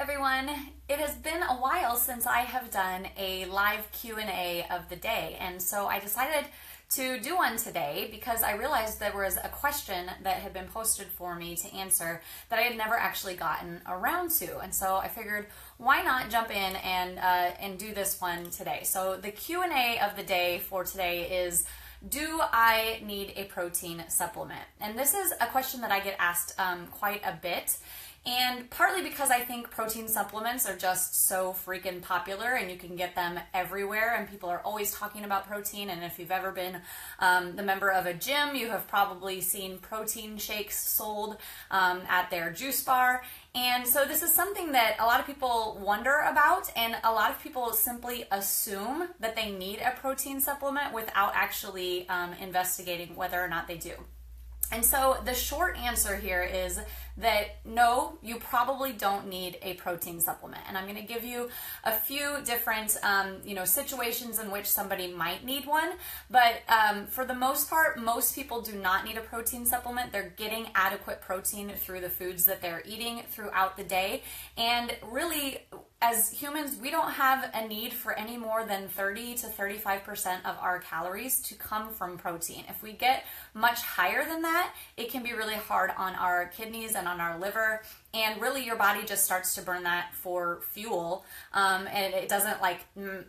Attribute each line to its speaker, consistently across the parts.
Speaker 1: everyone. It has been a while since I have done a live Q&A of the day, and so I decided to do one today because I realized there was a question that had been posted for me to answer that I had never actually gotten around to, and so I figured why not jump in and do this one today. So the Q&A of the day for today is, do I need a protein supplement? And this is a question that I get asked quite a bit. And partly because I think protein supplements are just so freaking popular and you can get them everywhere and people are always talking about protein. And if you've ever been the member of a gym, you have probably seen protein shakes sold at their juice bar. And so this is something that a lot of people wonder about, and a lot of people simply assume that they need a protein supplement without actually investigating whether or not they do. And so the short answer here is that no, you probably don't need a protein supplement. And I'm going to give you a few different, situations in which somebody might need one. But for the most part, most people do not need a protein supplement. They're getting adequate protein through the foods that they're eating throughout the day. And really, as humans, we don't have a need for any more than 30 to 35% of our calories to come from protein. If we get much higher than that, it can be really hard on our kidneys and on our liver, and really your body just starts to burn that for fuel, and it doesn't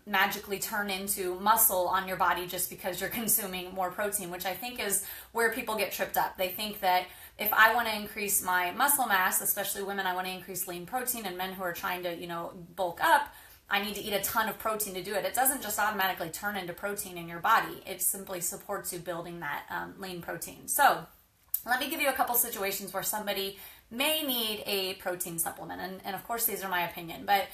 Speaker 1: magically turn into muscle on your body just because you're consuming more protein, which I think is where people get tripped up. They think that if I want to increase my muscle mass, especially women, I want to increase lean protein, and men who are trying to, bulk up, I need to eat a ton of protein to do it. It doesn't just automatically turn into protein in your body. It simply supports you building that lean protein. So let me give you a couple situations where somebody may need a protein supplement. And of course, these are my opinion, but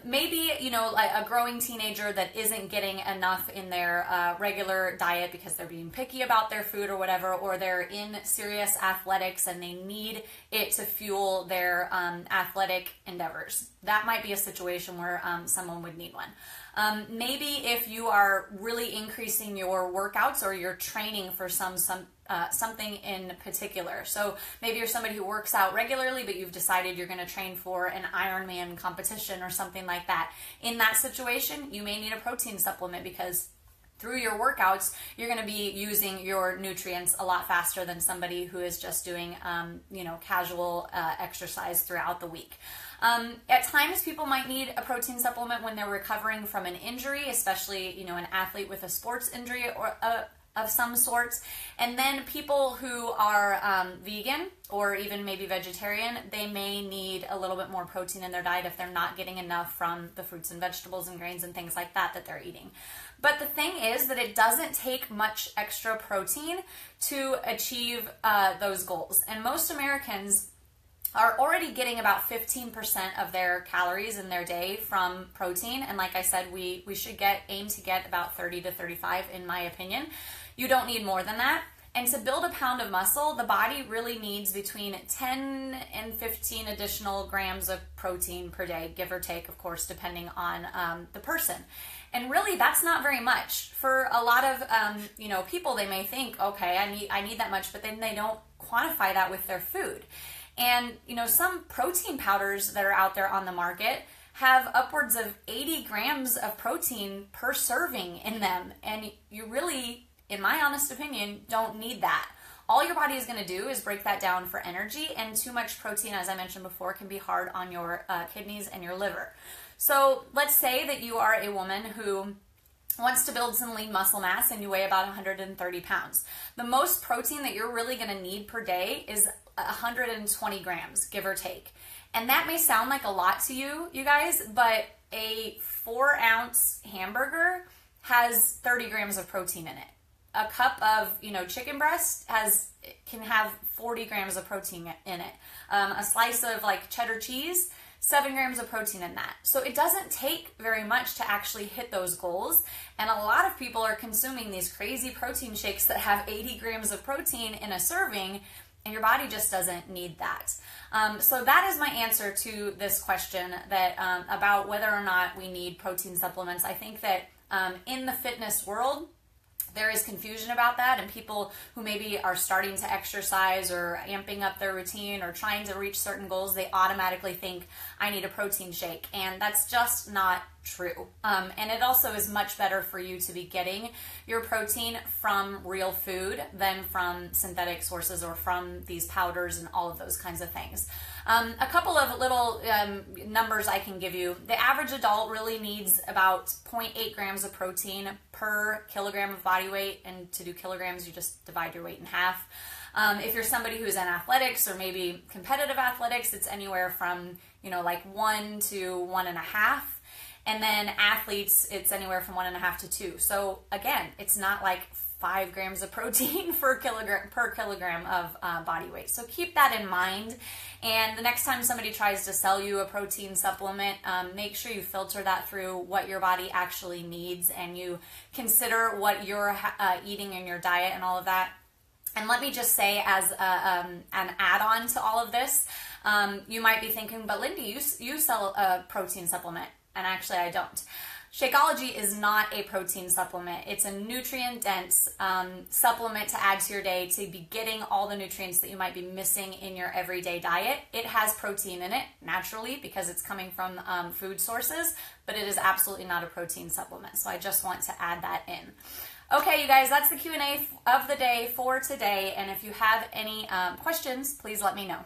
Speaker 1: maybe, like a growing teenager that isn't getting enough in their regular diet because they're being picky about their food or whatever, or they're in serious athletics and they need it to fuel their athletic endeavors. That might be a situation where someone would need one. Maybe if you are really increasing your workouts or you're training for something in particular. So maybe you're somebody who works out regularly, but you've decided you're going to train for an Ironman competition or something like that. In that situation, you may need a protein supplement because through your workouts, you're going to be using your nutrients a lot faster than somebody who is just doing, casual exercise throughout the week. At times, people might need a protein supplement when they're recovering from an injury, especially, an athlete with a sports injury or of some sorts. And then people who are vegan or even maybe vegetarian, they may need a little bit more protein in their diet if they're not getting enough from the fruits and vegetables and grains and things like that they're eating. But the thing is that it doesn't take much extra protein to achieve those goals. And most Americans are already getting about 15% of their calories in their day from protein. And like I said, we should aim to get about 30 to 35 in my opinion. You don't need more than that. And to build a pound of muscle, the body really needs between 10 and 15 additional grams of protein per day, give or take, of course, depending on the person. And really, that's not very much. For a lot of people, they may think, okay, I need that much, but then they don't quantify that with their food. And, some protein powders that are out there on the market have upwards of 80 grams of protein per serving in them. And you really, in my honest opinion, don't need that. All your body is going to do is break that down for energy, and too much protein, as I mentioned before, can be hard on your kidneys and your liver. So let's say that you are a woman who wants to build some lean muscle mass and you weigh about 130 pounds. The most protein that you're really going to need per day is 120 grams, give or take. And that may sound like a lot to you guys, but a 4-ounce hamburger has 30 grams of protein in it. A cup of, chicken breast can have 40 grams of protein in it. A slice of cheddar cheese, 7 grams of protein in that. So it doesn't take very much to actually hit those goals. And a lot of people are consuming these crazy protein shakes that have 80 grams of protein in a serving, and your body just doesn't need that. So that is my answer to this question that about whether or not we need protein supplements. I think that in the fitness world, there is confusion about that, and people who maybe are starting to exercise or amping up their routine or trying to reach certain goals, they automatically think I need a protein shake, and that's just not true. And it also is much better for you to be getting your protein from real food than from synthetic sources or from these powders and all of those kinds of things. A couple of little numbers I can give you. The average adult really needs about 0.8 grams of protein per kilogram of body weight, and to do kilograms, you just divide your weight in half. If you're somebody who's in athletics or maybe competitive athletics, it's anywhere from, like 1 to 1.5. And then athletes, it's anywhere from 1.5 to 2. So again, it's not like 5 grams of protein per kilogram of body weight. So keep that in mind. And the next time somebody tries to sell you a protein supplement, make sure you filter that through what your body actually needs, and you consider what you're eating in your diet and all of that. And let me just say, as an add-on to all of this, you might be thinking, but Lindy, you sell a protein supplement. And actually I don't. Shakeology is not a protein supplement. It's a nutrient-dense supplement to add to your day to be getting all the nutrients that you might be missing in your everyday diet. It has protein in it, naturally, because it's coming from food sources, but it is absolutely not a protein supplement. So I just want to add that in. Okay, you guys, that's the Q&A of the day for today. And if you have any questions, please let me know.